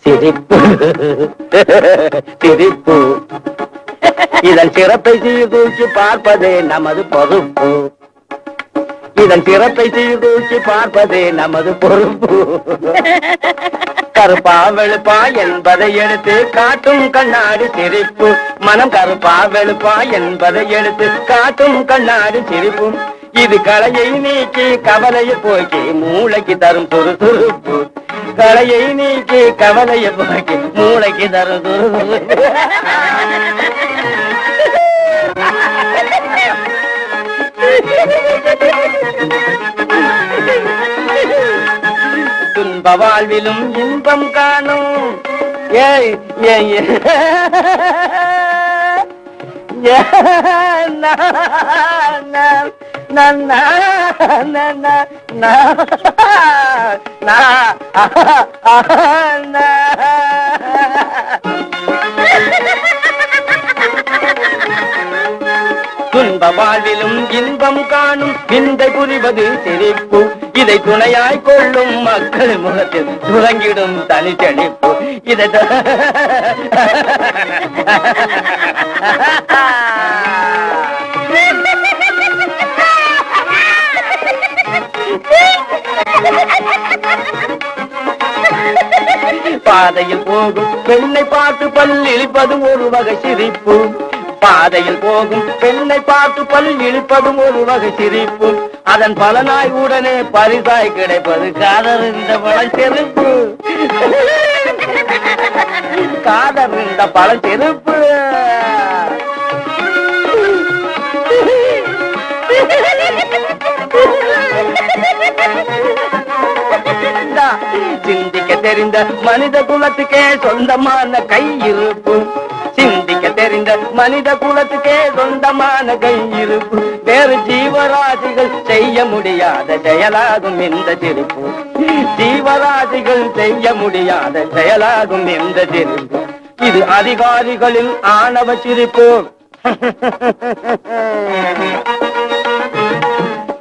சிரிப்பு சிரிப்பு இதன் சிறப்பை சீர்தூக்கி பார்ப்பதே நமது பொறுப்பு. இதன் சிறப்பை சீர்தூக்கி பார்ப்பதே நமது பொறுப்பு. கருப்பா வெளுப்பா என்பதை எடுத்து காட்டும் கண்ணாடி சிரிப்பு. மனம் கருப்பா வெளுப்பா என்பதை எடுத்து காட்டும் கண்ணாடி சிரிப்பு. இது கலையை நீக்கி கவலையை போக்கி மூளைக்கு தரும் சுறுசுறுப்பு. கலையை நீக்கி கவலையை போக்கி மூளைக்கு தரும் சுறுசுறுப்பு. துன்ப வாழ்விலும் இன்பம் காணும். ஏய் துன்ப வாழ்விலும் இன்பம் காணும் விந்தை புரிவது சிரிப்பு. இதை துணையாய் கொள்ளும் மக்கள் முகத்தில் துவங்கிடும் தனிச்செழிப்பு. இதை பாதையில் போகும் பெண்ணை பார்த்து பல் இழிப்பதும் ஒரு வகை சிரிப்பு. பாதையில் போகும் பெண்ணை பார்த்து பல் இழிப்பதும் ஒரு வகை சிரிப்பு. அதன் பலனாய் உடனே பரிசாய் கிடைப்பது காதறிந்த பழச்செருப்பு. காதறிந்த பழச்செருப்பு. சிந்திக்க தெரிந்த மனித குலத்துக்கே சொந்தமான கையிருப்பு. சிந்திக்க தெரிந்த மனித குலத்துக்கே சொந்தமான கையிருப்பு. வேறு ஜீவராசிகள் செய்ய முடியாத செயலாகும் இந்த சிரிப்பு. ஜீவராசிகள் செய்ய முடியாத செயலாகும் இந்த சிரிப்பு. இது அதிகாரிகளின் ஆணவ சிரிப்பு.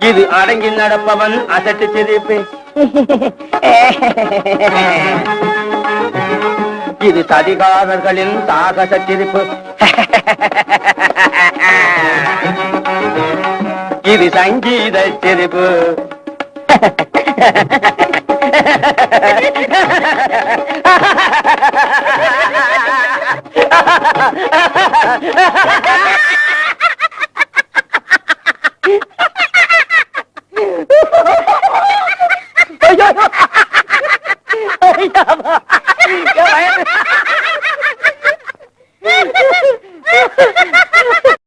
இது அடங்கி நடப்பவன் அசட்டு சிரிப்பு. இது சதிகாரர்களின் சாகச சிரிப்பு. இது சங்கீத சிரிப்பு. ஐயா